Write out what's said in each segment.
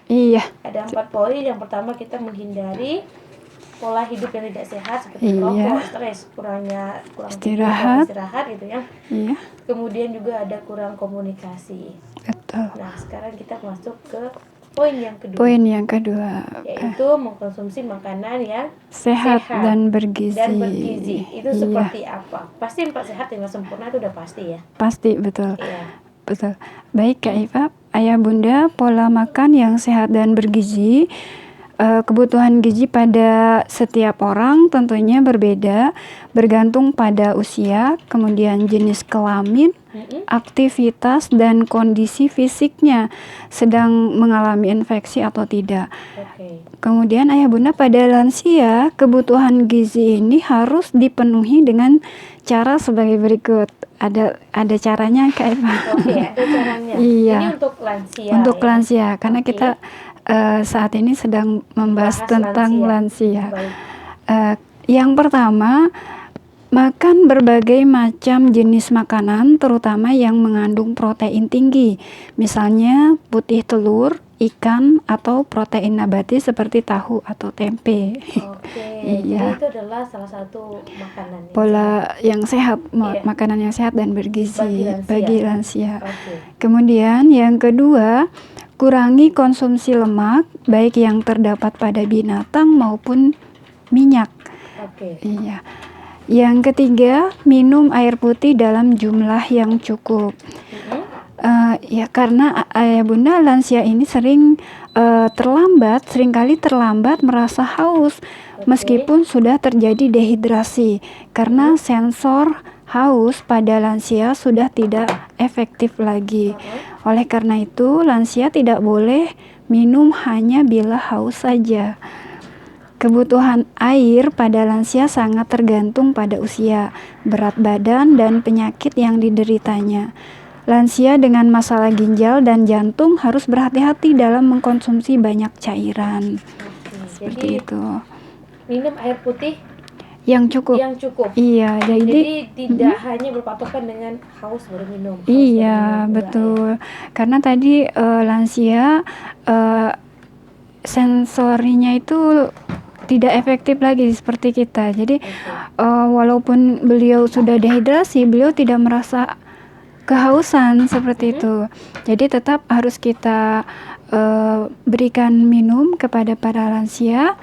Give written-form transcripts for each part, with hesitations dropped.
Iya. Ada 4 poin. Yang pertama, kita menghindari pola hidup yang tidak sehat seperti Iya. merokok, stres, kurang tidur, kurang istirahat gitu ya. Iya. Kemudian juga ada kurang komunikasi. Betul. Nah, sekarang kita masuk ke poin yang kedua. Poin yang kedua, yaitu mengkonsumsi makanan yang sehat dan bergizi. Itu Iya. seperti apa? Pasti 4 sehat dengan sempurna itu udah pasti ya. Pasti, betul. Iya. Betul. Baik Kak Iva, Ayah Bunda, pola makan yang sehat dan bergizi, kebutuhan gizi pada setiap orang tentunya berbeda, bergantung pada usia, kemudian jenis kelamin, aktivitas dan kondisi fisiknya, sedang mengalami infeksi atau tidak. Oke. Kemudian Ayah Bunda, pada lansia, kebutuhan gizi ini harus dipenuhi dengan cara sebagai berikut. Ada caranya Kak Eva. Oke, ada caranya. Iya. Ini untuk lansia. Untuk ya? lansia, karena Oke. kita saat ini sedang membahas Bahas tentang lansia. Baik. Yang pertama, makan berbagai macam jenis makanan, terutama yang mengandung protein tinggi. Misalnya putih telur, ikan, atau protein nabati seperti tahu atau tempe. Oke. Iya. Jadi itu adalah salah satu makanan Pola yang sehat, Iya. makanan yang sehat dan bergizi bagi lansia. Oke. Kemudian yang kedua, kurangi konsumsi lemak, baik yang terdapat pada binatang maupun minyak. Oke. Iya. Yang ketiga, minum air putih dalam jumlah yang cukup. Ya, karena Ayah Bunda, lansia ini seringkali terlambat merasa haus, meskipun sudah terjadi dehidrasi, karena sensor haus pada lansia sudah tidak efektif lagi. Oleh karena itu, lansia tidak boleh minum hanya bila haus saja. Kebutuhan air pada lansia sangat tergantung pada usia, berat badan, dan penyakit yang dideritanya. Lansia dengan masalah ginjal dan jantung harus berhati-hati dalam mengkonsumsi banyak cairan. Seperti itu. Minum air putih yang cukup. Iya, jadi tidak hanya berpatokan dengan haus baru minum. Iya, betul. Karena tadi lansia sensorinya itu tidak efektif lagi seperti kita. Jadi walaupun beliau sudah dehidrasi, beliau tidak merasa kehausan seperti itu. Jadi tetap harus kita berikan minum kepada para lansia,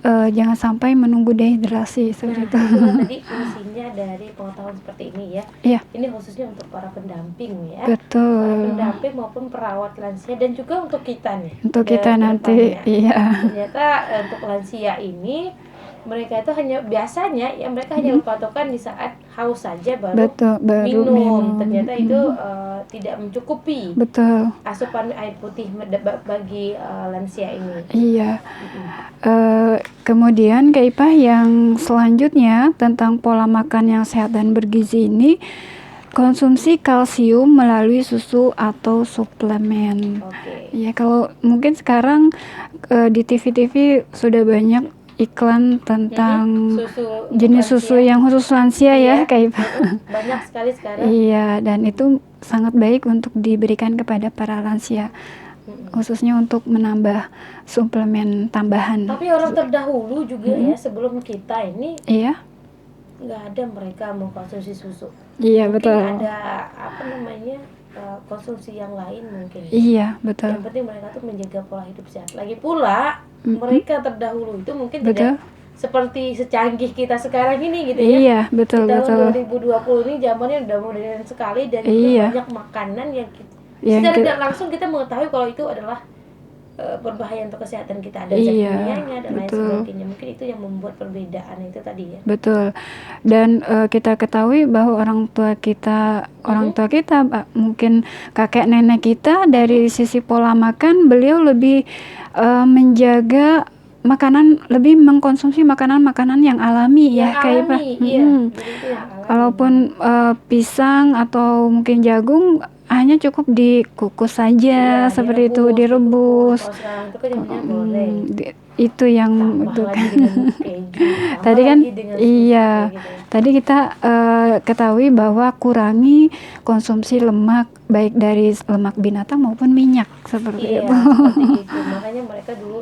jangan sampai menunggu dehidrasi seperti itu. Tadi fungsinya dari pengetahuan seperti ini ya. Iya. Ini khususnya untuk para pendamping ya. Betul. Para pendamping maupun perawat lansia, dan juga untuk kita nih. Untuk kita nanti, iya. Ternyata untuk lansia ini mereka itu biasanya mereka hanya berpatokan di saat haus saja baru minum. Ternyata itu tidak mencukupi. Betul. Asupan air putih bagi lansia ini. Iya. Kemudian Kak Ipah, yang selanjutnya tentang pola makan yang sehat dan bergizi ini, konsumsi kalsium melalui susu atau suplemen. Ya, kalau mungkin sekarang di TV-TV sudah banyak iklan tentang jenis susu yang khusus lansia ya Kak Ipah. Banyak sekali sekarang. Iya, dan itu sangat baik untuk diberikan kepada para lansia, khususnya untuk menambah suplemen tambahan. Tapi orang terdahulu juga ya, sebelum kita ini, iya, nggak ada mereka mengkonsumsi susu. Iya, mungkin betul. Ada konsumsi yang lain mungkin. Iya, betul. Yang penting mereka tuh menjaga pola hidup sehat. Lagi pula mereka terdahulu itu mungkin tidak seperti secanggih kita sekarang ini gitu ya. Iya, betul. Di tahun 2020 ini zamannya udah modern sekali, dan banyak makanan yang secara tidak langsung kita mengetahui kalau itu adalah berbahaya untuk kesehatan kita, ada zat kimianya dan lain sebagainya. Mungkin itu yang membuat perbedaan itu tadi ya. Betul. Dan kita ketahui bahwa orang tua kita mungkin kakek nenek kita, dari sisi pola makan beliau lebih menjaga makanan, lebih mengkonsumsi makanan-makanan yang alami ya kayak walaupun pisang atau mungkin jagung hanya cukup dikukus saja, seperti itu, direbus. Itu yang tadi kan Tadi kita ketahui bahwa kurangi konsumsi lemak, baik dari lemak binatang maupun minyak seperti itu. Seperti itu. Makanya mereka dulu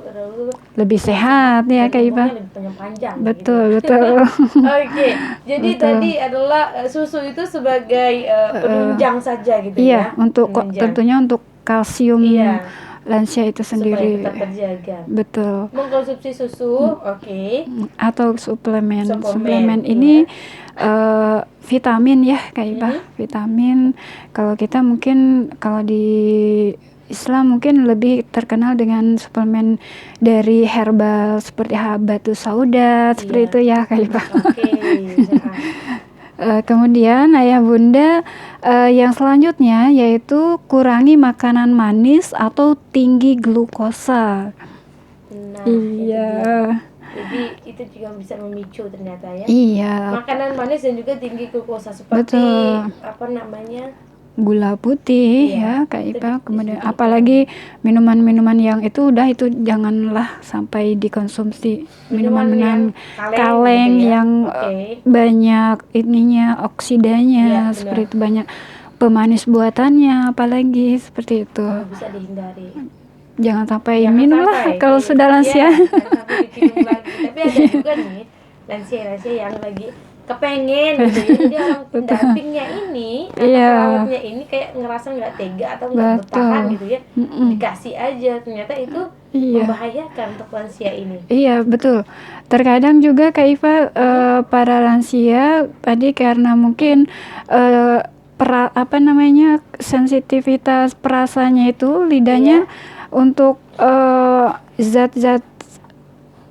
lebih sehat ya Kak Ipa. Lebih panjang. Betul, gitu. betul. Oke. Jadi betul. Tadi adalah susu itu sebagai penunjang saja gitu ya. Untuk tentunya untuk kalsium. Lansia itu sendiri supaya tetap terjaga. Betul. Mengkonsumsi susu, atau suplemen ini vitamin ya Kak Ipa. Vitamin kalau kita mungkin kalau di Islam mungkin lebih terkenal dengan suplemen dari herbal seperti habatus sauda seperti itu ya Kak Ipa. Kemudian ayah bunda yang selanjutnya yaitu kurangi makanan manis atau tinggi glukosa. Nah, iya. Jadi itu juga bisa memicu ternyata ya. Iya. Makanan manis dan juga tinggi glukosa seperti gula putih ya Kak Ipa. Kemudian apalagi minuman-minuman yang itu itu janganlah sampai dikonsumsi. Minuman kaleng yang banyak oksidanya seperti itu, banyak pemanis buatannya apalagi seperti itu. Bisa dihindari. Jangan sampai minum lah kalau sudah lansia. Tapi ada juga nih lansia yang lagi kepengen gitu ya, jadi orang pendampingnya ini atau perawatnya ini kayak ngerasa nggak tega atau nggak bertahan gitu ya, dikasih aja, ternyata itu membahayakan untuk lansia ini. Iya betul. Terkadang juga Kak Iva para lansia tadi karena mungkin sensitivitas perasanya itu lidahnya untuk zat-zat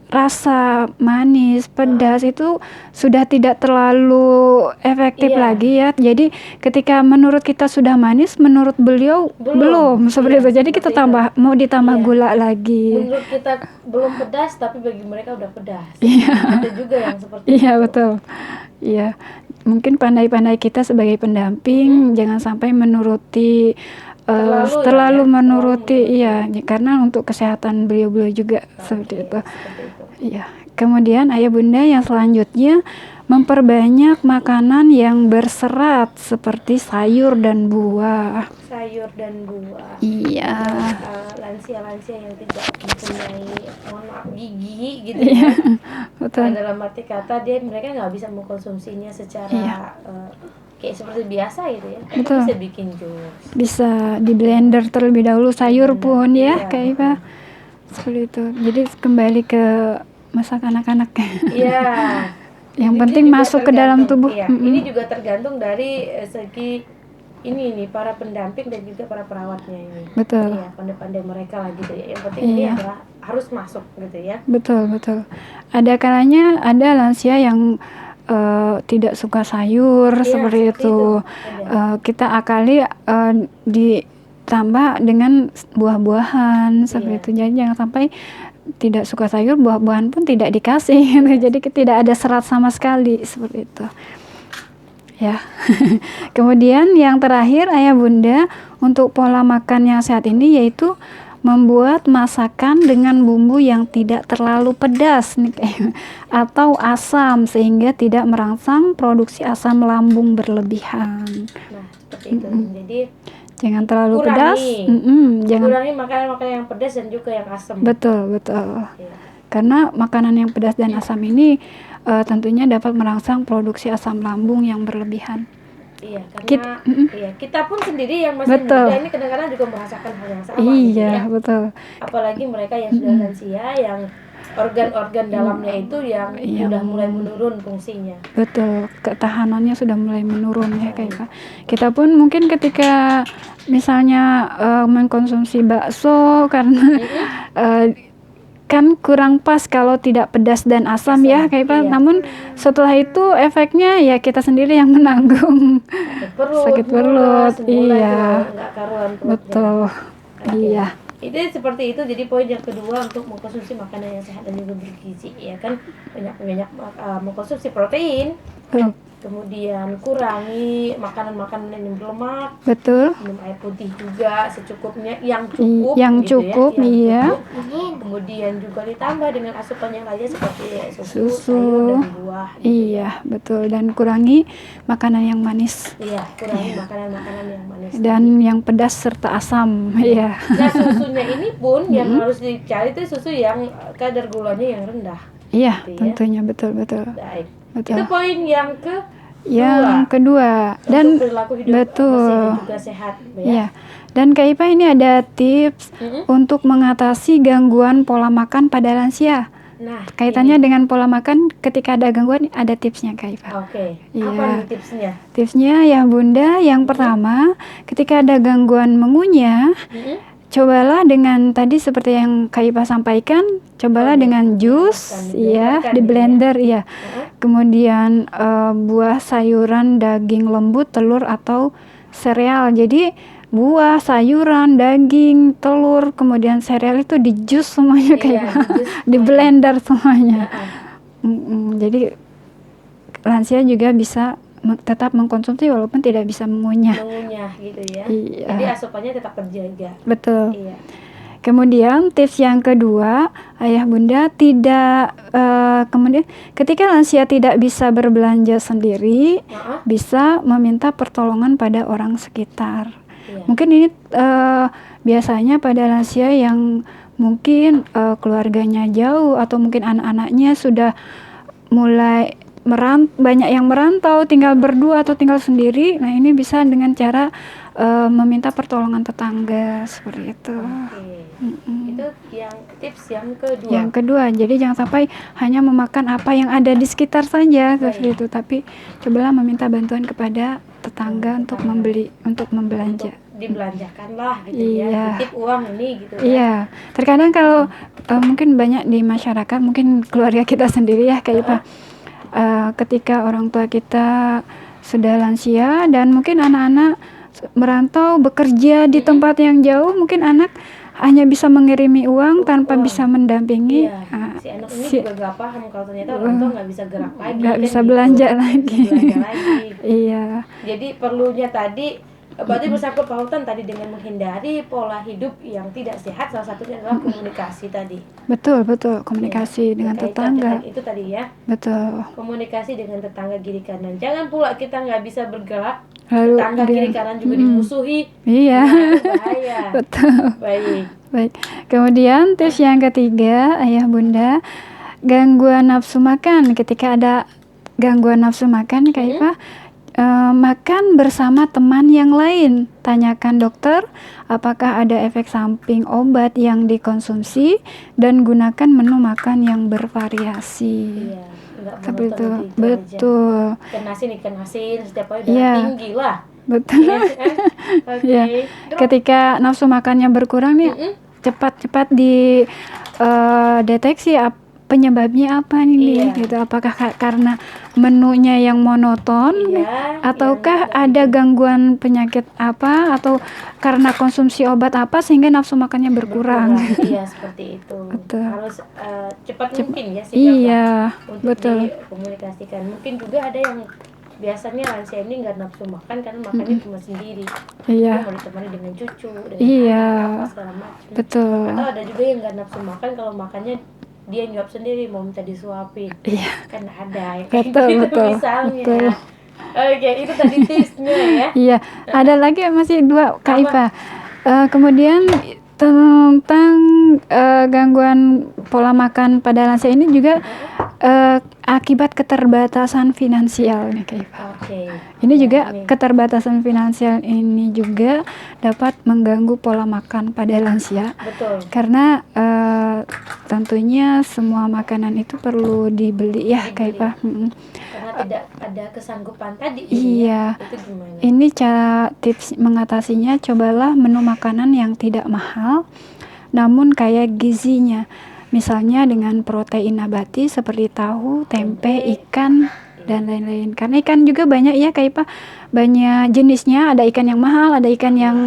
rasa manis, pedas itu sudah tidak terlalu efektif lagi ya. Jadi ketika menurut kita sudah manis, menurut beliau belum seperti itu. Jadi kita mau ditambah gula lagi. Menurut kita belum pedas, tapi bagi mereka udah pedas. Ada juga yang seperti itu. Iya betul. Iya. Mungkin pandai-pandai kita sebagai pendamping jangan sampai menuruti terlalu menuruti karena untuk kesehatan beliau juga seperti itu. Iya. Kemudian ayah bunda yang selanjutnya memperbanyak makanan yang berserat seperti sayur dan buah. Iya. Lansia-lansia yang tidak mempunyai gigi gitu ya. Betul. Dalam arti kata mereka nggak bisa mengkonsumsinya secara kayak seperti biasa gitu ya. Betul. Bisa bikin jus. Bisa di blender terlebih dahulu sayur pun ya kayak Ipa. Seperti itu. Jadi kembali ke masa kanak-kanak. Iya. Yang penting masuk ke dalam tubuh. Ini juga tergantung dari segi ini para pendamping dan juga para perawatnya ini. Betul. Iya, pandai-pandai mereka lah gitu ya. Yang penting ini adalah harus masuk gitu ya. Betul. Ada kalanya ada lansia yang tidak suka sayur seperti itu. Kita akali ditambah dengan buah-buahan seperti itu. Jadi jangan sampai tidak suka sayur, buah-buahan pun tidak dikasih. Jadi tidak ada serat sama sekali seperti itu. Ya. Kemudian yang terakhir ayah bunda untuk pola makan yang sehat ini yaitu membuat masakan dengan bumbu yang tidak terlalu pedas atau asam sehingga tidak merangsang produksi asam lambung berlebihan. Nah, seperti itu. Jadi jangan terlalu pedas. Kurangi makanan-makanan yang pedas dan juga yang asam. Betul. Karena makanan yang pedas dan asam ini tentunya dapat merangsang produksi asam lambung yang berlebihan. Iya, karena kita pun sendiri yang masih muda ini kadang-kadang juga merasakan hal yang sama. Iya, betul. Apalagi mereka yang sudah lansia, yang organ-organ dalamnya itu yang sudah mulai menurun fungsinya. Betul, ketahanannya sudah mulai menurun ya kayak kita pun mungkin ketika misalnya mengkonsumsi bakso karena kan kurang pas kalau tidak pedas dan asam ya kayak Pak. Namun setelah itu efeknya ya kita sendiri yang menanggung. Sakit perut. Iya. Betul. Iya. Itu seperti itu. Jadi poin yang kedua untuk mengkonsumsi makanan yang sehat dan juga bergizi ya kan, banyak mengkonsumsi protein. Kemudian kurangi makanan-makanan yang berlemak. Betul. Minum air putih juga secukupnya, yang cukup. Cukup. Kemudian kemudian juga ditambah dengan asupan yang lainnya seperti susu, sayur, dan buah gitu. Iya, betul. Dan kurangi makanan yang manis. Iya, kurangi makanan-makanan yang manis dan yang pedas serta asam. Iya. Nah, susunya ini pun yang harus dicari itu susu yang kadar gulanya yang rendah. Iya, gitu tentunya betul. Baik. Betul. Itu poin yang kedua. Dan perilaku hidup betul. bersih dan juga sehat, ya. Iya. Dan Kak Ipa ini ada tips untuk mengatasi gangguan pola makan pada lansia. Nah, kaitannya dengan pola makan, ketika ada gangguan ada tipsnya Kak Ipa. Oke. Iya. Apa nih tipsnya? Tipsnya ya Bunda, yang pertama, ketika ada gangguan mengunyah, cobalah dengan tadi seperti yang Kak Ipa sampaikan, cobalah dengan jus, ya, di blender, ya. Kemudian buah, sayuran, daging lembut, telur atau sereal. Jadi buah, sayuran, daging, telur, kemudian sereal itu di jus semuanya Kak Ipa, di blender semuanya. Jadi lansia juga bisa tetap mengkonsumsi walaupun tidak bisa mengunyah gitu ya. Iya. Jadi asupannya tetap terjaga. Betul. Iya. Kemudian tips yang kedua, ayah bunda tidak kemudian ketika lansia tidak bisa berbelanja sendiri, bisa meminta pertolongan pada orang sekitar. Iya. Mungkin ini biasanya pada lansia yang mungkin keluarganya jauh atau mungkin anak-anaknya sudah mulai banyak yang merantau, tinggal berdua atau tinggal sendiri. Nah, ini bisa dengan cara meminta pertolongan tetangga seperti itu. Itu yang tips yang kedua. Yang kedua, jadi jangan sampai hanya memakan apa yang ada di sekitar saja seperti itu, tapi cobalah meminta bantuan kepada tetangga untuk membelanja. Dibelanjakanlah gitu ya, titip uang ini gitu ya. Iya, terkadang kalau mungkin banyak di masyarakat, mungkin keluarga kita sendiri ya Kak Ipa, ketika orang tua kita sudah lansia dan mungkin anak-anak merantau bekerja di tempat yang jauh, mungkin anak hanya bisa mengirimi uang tanpa bisa mendampingi. Si anak ini juga gak paham kalau ternyata orang tua nggak bisa gerak lagi, nggak bisa belanja lagi. Iya. Jadi perlunya tadi berarti bersangkut pautan tadi dengan menghindari pola hidup yang tidak sehat, salah satunya adalah komunikasi tadi. Betul, komunikasi dengan tetangga. Itu tadi ya. Betul. Komunikasi dengan tetangga kiri kanan. Jangan pula kita nggak bisa bergerak, tetangga kiri kanan juga dimusuhi. Iya. Bahaya. Betul. Baik. Kemudian tips yang ketiga, ayah bunda, gangguan nafsu makan. Ketika ada gangguan nafsu makan, Kak Ipa, makan bersama teman yang lain. Tanyakan dokter apakah ada efek samping obat yang dikonsumsi dan gunakan menu makan yang bervariasi. Iya, seperti itu. Betul. Ikan asin setiap hari tinggi lah. Betul. Okay. Ketika nafsu makannya berkurang nih, cepat di deteksi penyebabnya apa nih gitu, apakah karena menunya yang monoton ataukah ada gangguan penyakit apa atau karena konsumsi obat apa sehingga nafsu makannya berkurang. Iya, seperti itu. Betul. Harus cepat mungkin ya untuk dikomunikasikan. Mungkin juga ada yang biasanya lansia ini nggak nafsu makan karena makannya cuma sendiri. Dia mau ditemani dengan cucu, dengan apa segala macam. Betul. Atau ada juga yang nggak nafsu makan kalau makannya dia nyuap sendiri, mau minta disuapin. Kan ada ya betul. misalnya. Oke, itu tadi tipsnya ya. Iya, ada lagi masih 2 Kak Ipa. Kemudian tentang gangguan pola makan pada lansia ini juga akibat keterbatasan finansial nih Kak Ipa. Ini juga keterbatasan finansial ini juga dapat mengganggu pola makan pada lansia. Betul. Karena tentunya semua makanan itu perlu dibeli ya Kak Ipa. Karena tidak ada kesanggupan tadi. Iya. Itu gimana? Ini cara tips mengatasinya, cobalah menu makanan yang tidak mahal namun kaya gizinya. Misalnya dengan protein nabati seperti tahu, tempe, ikan, dan lain-lain. Karena ikan juga banyak ya Kak Ipa, banyak jenisnya, ada ikan yang mahal, ada ikan yang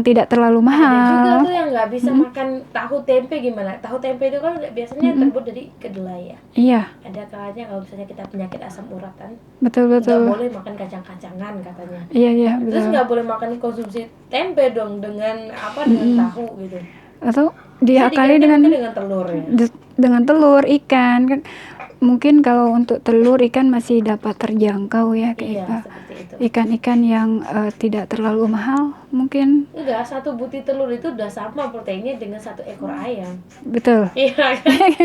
tidak terlalu mahal. Ada juga tuh yang nggak bisa makan tahu tempe. Gimana? Tahu tempe itu kan biasanya terbuat dari kedelai ya. Iya. Ada kalanya kalau misalnya kita penyakit asam urat kan. Betul. Nggak boleh makan kacang-kacangan katanya. Iya betul. Terus nggak boleh makan konsumsi tempe dong dengan dengan tahu gitu. atau diakali dengan telur ya? Dengan telur, ikan kan. Mungkin kalau untuk telur ikan masih dapat terjangkau ya Kak Ipa. Ikan-ikan yang tidak terlalu mahal mungkin. Enggak, 1 butir telur itu udah sama proteinnya dengan 1 ekor ayam. Betul. Iya kan?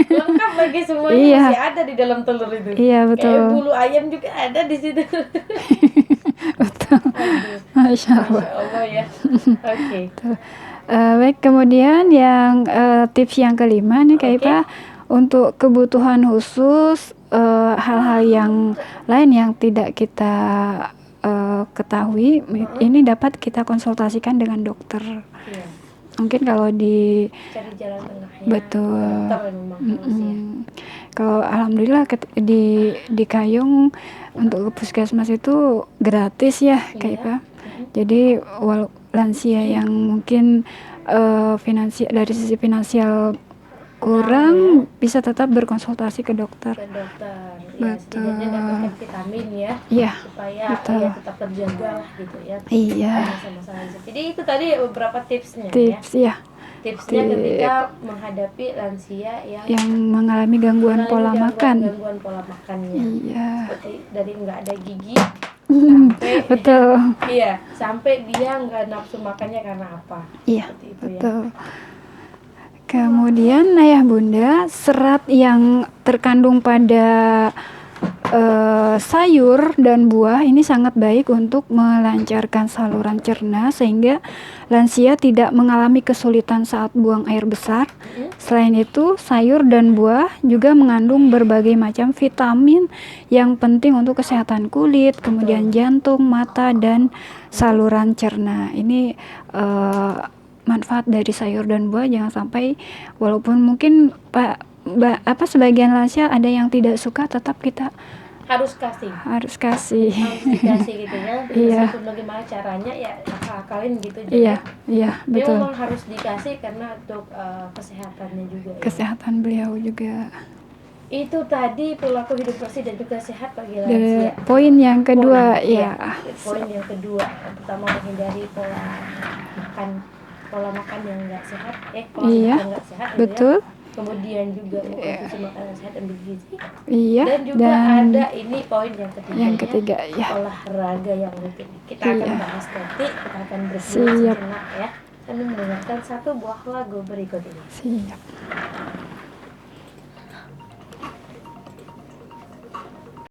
Lengkap lagi semuanya, masih ada di dalam telur itu. Iya betul. Kayak bulu ayam juga ada di situ. Betul. Masya Allah ya. Oke. Baik, kemudian yang tips yang kelima nih Kak Ipa, untuk kebutuhan khusus, hal-hal yang lain yang tidak kita ketahui, ini dapat kita konsultasikan dengan dokter. Mungkin kalau di cari jalan tengahnya. Betul. Kalau alhamdulillah di Kayong untuk puskesmas itu gratis ya Kak Ipa. Jadi lansia yang mungkin dari sisi finansial kurang bisa tetap berkonsultasi ke dokter. Betul. Ya, dapatkan vitamin ya. Iya. Supaya ya tetap terjaga lah gitu ya. Iya. Jadi itu tadi beberapa tipsnya ya. Tipsnya ketika menghadapi lansia yang mengalami gangguan pola makan. Gangguan pola makannya. Iya. Seperti dari nggak ada gigi sampai betul. Iya, sampai dia nggak nafsu makannya karena apa? Iya. Seperti itu, betul. Ya. Kemudian ayah bunda, serat yang terkandung pada sayur dan buah ini sangat baik untuk melancarkan saluran cerna sehingga lansia tidak mengalami kesulitan saat buang air besar. Selain itu, sayur dan buah juga mengandung berbagai macam vitamin yang penting untuk kesehatan kulit, kemudian jantung, mata, dan saluran cerna. Ini manfaat dari sayur dan buah. Jangan sampai, walaupun mungkin sebagian lansia ada yang tidak suka, tetap kita harus dikasih gitu ya. Iya. Bagaimana caranya ya akalin gitu. Iya betul. Dia memang harus dikasih karena untuk kesehatannya juga. Kesehatan beliau juga. Itu tadi perilaku hidup bersih dan juga sehat bagi lansia. Poin yang kedua Poin yang kedua, pertama menghindari pola makan yang nggak sehat. Pola makan yang nggak sehat. Betul. Ya. Kemudian juga mengkonsumsi makanan sehat dan bergizi. Iya. Dan juga ada ini poin yang ketiga ya. Olahraga yang rutin. Kita akan bahas nanti, kita akan bersiap sejenak ya. Dan mendengarkan satu buah lagu berikut ini. Siap.